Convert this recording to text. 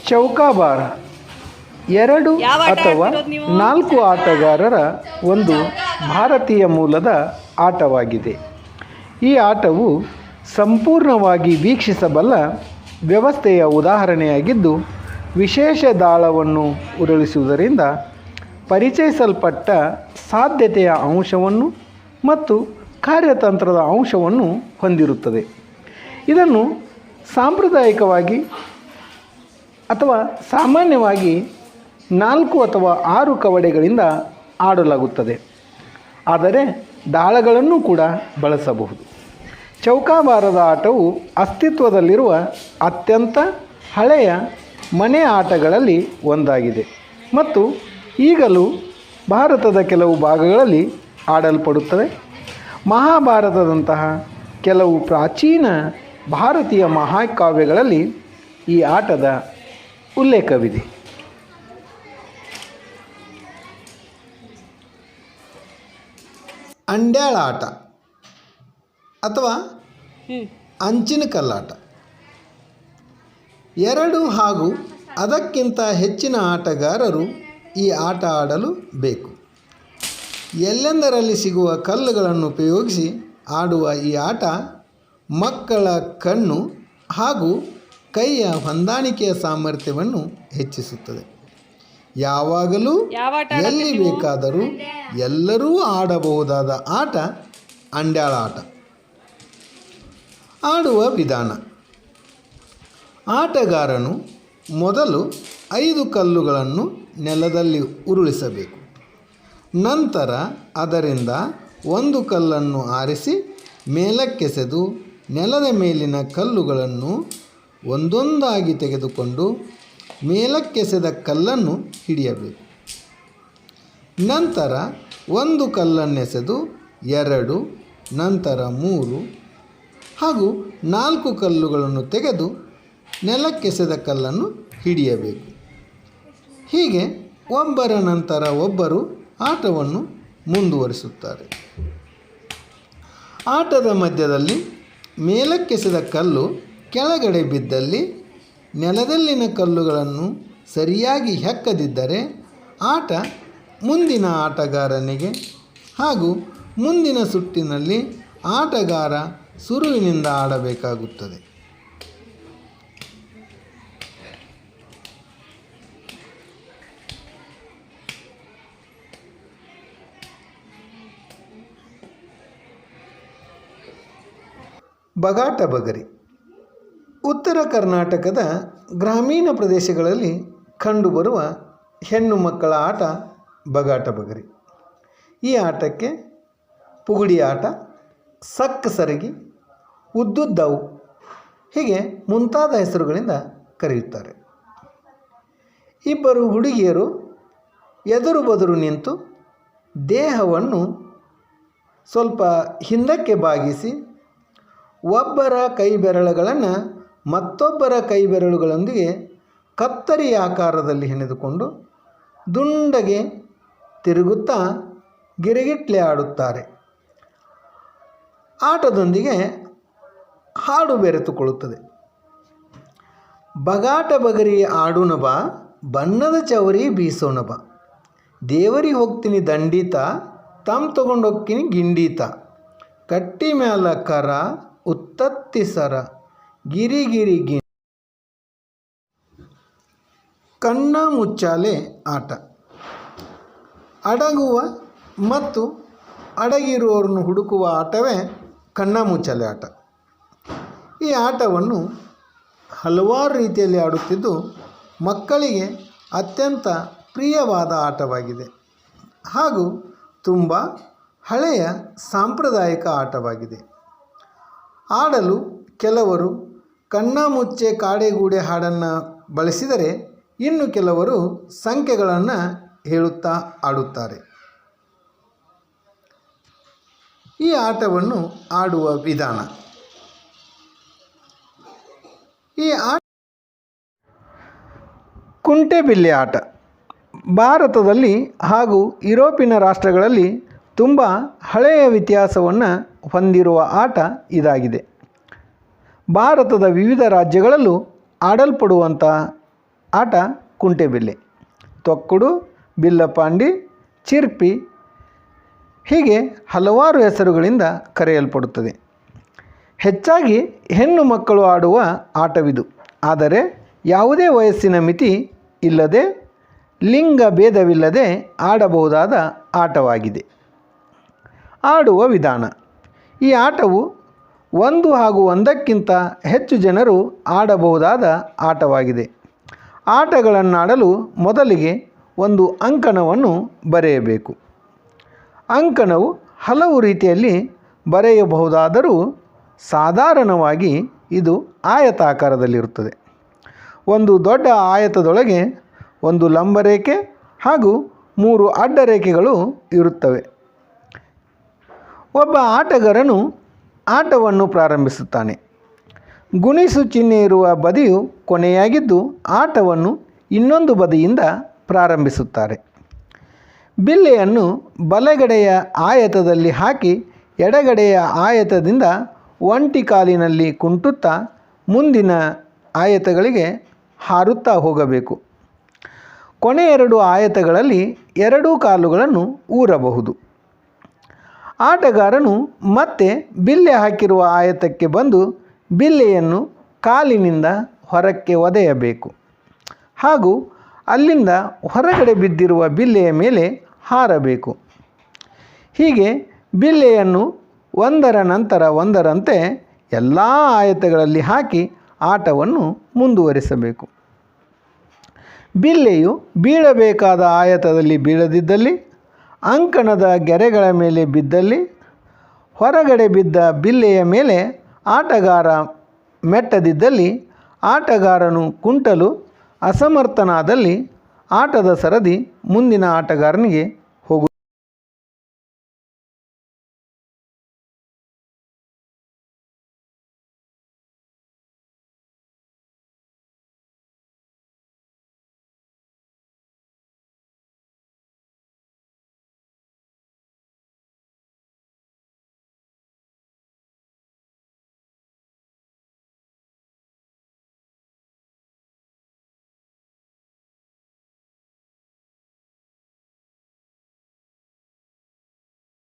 ಚೌಕಾಬಾರ 2 ಅಥವಾ 4 ಆಟಗಾರರ ಒಂದು ಭಾರತೀಯ ಮೂಲದ ಆಟವಾಗಿದೆ. ಈ ಆಟವು ಸಂಪೂರ್ಣವಾಗಿ ವೀಕ್ಷಿಸಬಲ್ಲ ವ್ಯವಸ್ಥೆಯ ಉದಾಹರಣೆಯಾಗಿದ್ದು, ವಿಶೇಷ ದಾಳವನ್ನು ಉರುಳಿಸುವುದರಿಂದ ಪರಿಚಯಿಸಲ್ಪಟ್ಟ ಸಾಧ್ಯತೆಯ ಅಂಶವನ್ನು ಮತ್ತು ಕಾರ್ಯತಂತ್ರದ ಅಂಶವನ್ನು ಹೊಂದಿರುತ್ತದೆ. ಇದನ್ನು ಸಾಂಪ್ರದಾಯಿಕವಾಗಿ ಅಥವಾ ಸಾಮಾನ್ಯವಾಗಿ 4 ಅಥವಾ 6 ಕವಡೆಗಳಿಂದ ಆಡಲಾಗುತ್ತದೆ, ಆದರೆ ದಾಳಗಳನ್ನು ಕೂಡ ಬಳಸಬಹುದು. ಚೌಕಾಬಾರದ ಆಟವು ಅಸ್ತಿತ್ವದಲ್ಲಿರುವ ಅತ್ಯಂತ ಹಳೆಯ ಮನೆ ಆಟಗಳಲ್ಲಿ ಒಂದಾಗಿದೆ ಮತ್ತು ಈಗಲೂ ಭಾರತದ ಕೆಲವು ಭಾಗಗಳಲ್ಲಿ ಆಡಲ್ಪಡುತ್ತದೆ. ಮಹಾಭಾರತದಂತಹ ಕೆಲವು ಪ್ರಾಚೀನ ಭಾರತೀಯ ಮಹಾಕಾವ್ಯಗಳಲ್ಲಿ ಈ ಆಟದ ಉಲ್ಲೇಖವಿದೆ. ಅಂಡ್ಯಾಳ ಆಟ ಅಥವಾ ಅಂಚಿನ ಕಲ್ಲಾಟ 2 ಹಾಗೂ ಅದಕ್ಕಿಂತ ಹೆಚ್ಚಿನ ಆಟಗಾರರು ಈ ಆಟ ಆಡಲು ಬೇಕು. ಎಲ್ಲೆಂದರಲ್ಲಿ ಸಿಗುವ ಕಲ್ಲುಗಳನ್ನು ಉಪಯೋಗಿಸಿ ಆಡುವ ಈ ಆಟ ಮಕ್ಕಳ ಕಣ್ಣು ಹಾಗೂ ಕೈಯ ಹೊಂದಾಣಿಕೆಯ ಸಾಮರ್ಥ್ಯವನ್ನು ಹೆಚ್ಚಿಸುತ್ತದೆ. ಯಾವಾಗಲೂ ಎಲ್ಲಿ ಬೇಕಾದರೂ ಎಲ್ಲರೂ ಆಡಬಹುದಾದ ಆಟ ಅಂಡ್ಯಾಳ ಆಟ. ಆಡುವ ವಿಧಾನ: ಆಟಗಾರನು ಮೊದಲು 5 ಕಲ್ಲುಗಳನ್ನು ನೆಲದಲ್ಲಿ ಉರುಳಿಸಬೇಕು. ನಂತರ ಅದರಿಂದ 1 ಕಲ್ಲನ್ನು ಆರಿಸಿ ಮೇಲಕ್ಕೆಸೆದು ನೆಲದ ಮೇಲಿನ ಕಲ್ಲುಗಳನ್ನು ಒಂದೊಂದಾಗಿ ತೆಗೆದುಕೊಂಡು ಮೇಲಕ್ಕೆಸೆದ ಕಲ್ಲನ್ನು ಹಿಡಿಯಬೇಕು. ನಂತರ 1 ಕಲ್ಲನ್ನೆಸೆದು 2, ನಂತರ 3 ಹಾಗೂ 4 ಕಲ್ಲುಗಳನ್ನು ತೆಗೆದು ನೆಲಕ್ಕೆಸೆದ ಕಲ್ಲನ್ನು ಹಿಡಿಯಬೇಕು. ಹೀಗೆ ಒಬ್ಬರ ನಂತರ ಒಬ್ಬರು ಆಟವನ್ನು ಮುಂದುವರಿಸುತ್ತಾರೆ. ಆಟದ ಮಧ್ಯದಲ್ಲಿ ಮೇಲಕ್ಕೆಸೆದ ಕಲ್ಲು ಕೆಳಗಡೆ ಬಿದ್ದಲ್ಲಿ ನೆಲದಲ್ಲಿನ ಕಲ್ಲುಗಳನ್ನು ಸರಿಯಾಗಿ ಹೆಕ್ಕದಿದ್ದರೆ ಆಟ ಮುಂದಿನ ಆಟಗಾರನಿಗೆ ಹಾಗೂ ಮುಂದಿನ ಸುತ್ತಿನಲ್ಲಿ ಆಟಗಾರ ಸುರುವಿನಿಂದ ಆಡಬೇಕಾಗುತ್ತದೆ. ಬಗಾಟ ಬಗರಿ ಉತ್ತರ ಕರ್ನಾಟಕದ ಗ್ರಾಮೀಣ ಪ್ರದೇಶಗಳಲ್ಲಿ ಕಂಡುಬರುವ ಹೆಣ್ಣು ಮಕ್ಕಳ ಆಟ ಬಗಾಟ ಬಗರಿ. ಈ ಆಟಕ್ಕೆ ಪುಗುಡಿ ಆಟ, ಸಕ್ಕ ಸರಗಿ, ಉದ್ದುದ್ದವು ಹೀಗೆ ಮುಂತಾದ ಹೆಸರುಗಳಿಂದ ಕರೆಯುತ್ತಾರೆ. ಇಬ್ಬರು ಹುಡುಗಿಯರು ಎದುರು ಬದುರು ನಿಂತು ದೇಹವನ್ನು ಸ್ವಲ್ಪ ಹಿಂದಕ್ಕೆ ಬಾಗಿಸಿ ಒಬ್ಬರ ಕೈ ಬೆರಳುಗಳನ್ನು ಮತ್ತೊಬ್ಬರ ಕೈ ಬೆರಳುಗಳೊಂದಿಗೆ ಕತ್ತರಿ ಆಕಾರದಲ್ಲಿ ಹೆಣೆದುಕೊಂಡು ದುಂಡಗೆ ತಿರುಗುತ್ತಾ ಗಿರಿಗಿಟ್ಲೆ ಆಡುತ್ತಾರೆ. ಆಟದೊಂದಿಗೆ ಹಾಡು ಬೆರೆತುಕೊಳ್ಳುತ್ತದೆ. ಬಗಾಟ ಬಗರಿ ಆಡುನ ಬಾ, ಬಣ್ಣದ ಚವರಿ ಬೀಸೋಣ ಬಾ, ದೇವರಿ ಹೋಗ್ತೀನಿ ದಂಡೀತ, ತಮ್ ತಗೊಂಡೋಗ್ತೀನಿ ಗಿಂಡೀತ, ಕಟ್ಟಿ ಮ್ಯಾಲ ಕರ ಉತ್ತತ್ತಿ ಸರ, ಗಿರಿ ಗಿರಿ ಗಿ. ಕಣ್ಣ ಮುಚ್ಚಾಲೆ ಆಟ. ಅಡಗುವ ಮತ್ತು ಅಡಗಿರುವವರನ್ನು ಹುಡುಕುವ ಆಟವೇ ಕಣ್ಣ ಮುಚ್ಚಾಲೆ ಆಟ. ಈ ಆಟವನ್ನು ಹಲವಾರು ರೀತಿಯಲ್ಲಿ ಆಡುತ್ತಿದ್ದು ಮಕ್ಕಳಿಗೆ ಅತ್ಯಂತ ಪ್ರಿಯವಾದ ಆಟವಾಗಿದೆ ಹಾಗೂ ತುಂಬ ಹಳೆಯ ಸಾಂಪ್ರದಾಯಿಕ ಆಟವಾಗಿದೆ. ಆಡಲು ಕೆಲವರು ಕಣ್ಣ ಮುಚ್ಚೆ ಕಾಡೆಗೂಡೆ ಹಾಡನ್ನು ಬಳಸಿದರೆ ಇನ್ನು ಕೆಲವರು ಸಂಖ್ಯೆಗಳನ್ನು ಹೇಳುತ್ತಾ ಆಡುತ್ತಾರೆ. ಈ ಆಟವನ್ನು ಆಡುವ ವಿಧಾನ: ಈ ಆಟ ಕುಂಟೆಬಿಲ್ಲೆ ಆಟ ಭಾರತದಲ್ಲಿ ಹಾಗೂ ಯುರೋಪಿನ ರಾಷ್ಟ್ರಗಳಲ್ಲಿ ತುಂಬ ಹಳೆಯ ಇತಿಹಾಸವನ್ನು ಹೊಂದಿರುವ ಆಟ ಇದಾಗಿದೆ. ಭಾರತದ ವಿವಿಧ ರಾಜ್ಯಗಳಲ್ಲೂ ಆಡಲ್ಪಡುವಂಥ ಆಟ ಕುಂಟೆಬಿಲ್ಲೆ. ತೊಕ್ಕುಡು, ಬಿಲ್ಲಪಾಂಡಿ, ಚಿರ್ಪಿ ಹೀಗೆ ಹಲವಾರು ಹೆಸರುಗಳಿಂದ ಕರೆಯಲ್ಪಡುತ್ತದೆ. ಹೆಚ್ಚಾಗಿ ಹೆಣ್ಣು ಮಕ್ಕಳು ಆಡುವ ಆಟವಿದು. ಆದರೆ ಯಾವುದೇ ವಯಸ್ಸಿನ ಮಿತಿ ಇಲ್ಲದೆ ಲಿಂಗ ಭೇದವಿಲ್ಲದೆ ಆಡಬಹುದಾದ ಆಟವಾಗಿದೆ. ಆಡುವ ವಿಧಾನ. ಈ ಆಟವು ಒಂದು ಹಾಗೂ ಒಂದಕ್ಕಿಂತ ಹೆಚ್ಚು ಜನರು ಆಡಬಹುದಾದ ಆಟವಾಗಿದೆ. ಆಟಗಳನ್ನಾಡಲು ಮೊದಲಿಗೆ ಒಂದು ಅಂಕಣವನ್ನು ಬರೆಯಬೇಕು. ಅಂಕಣವು ಹಲವು ರೀತಿಯಲ್ಲಿ ಬರೆಯಬಹುದಾದರೂ ಸಾಧಾರಣವಾಗಿ ಇದು ಆಯತಾಕಾರದಲ್ಲಿರುತ್ತದೆ. ಒಂದು ದೊಡ್ಡ ಆಯತದೊಳಗೆ ಒಂದು ಲಂಬರೇಖೆ ಹಾಗೂ 3 ಅಡ್ಡರೇಖೆಗಳು ಇರುತ್ತವೆ. ಒಬ್ಬ ಆಟಗಾರನು ಆಟವನ್ನು ಪ್ರಾರಂಭಿಸುತ್ತಾನೆ. ಗುಣಿಸು ಚಿಹ್ನೆ ಇರುವ ಬದಿಯು ಕೊನೆಯಾಗಿದ್ದು ಆಟವನ್ನು ಇನ್ನೊಂದು ಬದಿಯಿಂದ ಪ್ರಾರಂಭಿಸುತ್ತಾರೆ. ಬಿಲ್ಲೆಯನ್ನು ಬಲಗಡೆಯ ಆಯತದಲ್ಲಿ ಹಾಕಿ ಎಡಗಡೆಯ ಆಯತದಿಂದ ಒಂಟಿ ಕಾಲಿನಲ್ಲಿ ಕುಂಟುತ್ತಾ ಮುಂದಿನ ಆಯತಗಳಿಗೆ ಹಾರುತ್ತಾ ಹೋಗಬೇಕು. ಕೊನೆ 2 ಆಯತಗಳಲ್ಲಿ 2 ಕಾಲುಗಳನ್ನು ಊರಬಹುದು. ಆಟಗಾರನು ಮತ್ತೆ ಬಿಲ್ಲೆ ಹಾಕಿರುವ ಆಯತಕ್ಕೆ ಬಂದು ಬಿಲ್ಲೆಯನ್ನು ಕಾಲಿನಿಂದ ಹೊರಕ್ಕೆ ಒದೆಯಬೇಕು ಹಾಗೂ ಅಲ್ಲಿಂದ ಹೊರಗಡೆ ಬಿದ್ದಿರುವ ಬಿಲ್ಲೆಯ ಮೇಲೆ ಹಾರಬೇಕು. ಹೀಗೆ ಬಿಲ್ಲೆಯನ್ನು ಒಂದರ ನಂತರ ಒಂದರಂತೆ ಎಲ್ಲ ಆಯತಗಳಲ್ಲಿ ಹಾಕಿ ಆಟವನ್ನು ಮುಂದುವರಿಸಬೇಕು. ಬಿಲ್ಲೆಯು ಬೀಳಬೇಕಾದ ಆಯತದಲ್ಲಿ ಬೀಳದಿದ್ದಲ್ಲಿ, ಅಂಕಣದ ಗೆರೆಗಳ ಮೇಲೆ ಬಿದ್ದಲ್ಲಿ, ಹೊರಗಡೆ ಬಿದ್ದ ಬಿಲ್ಲೆಯ ಮೇಲೆ ಆಟಗಾರ ಮೆಟ್ಟದಿದ್ದಲ್ಲಿ, ಆಟಗಾರನು ಕುಂಟಲು ಅಸಮರ್ಥನಾದಲ್ಲಿ ಆಟದ ಸರದಿ ಮುಂದಿನ ಆಟಗಾರನಿಗೆ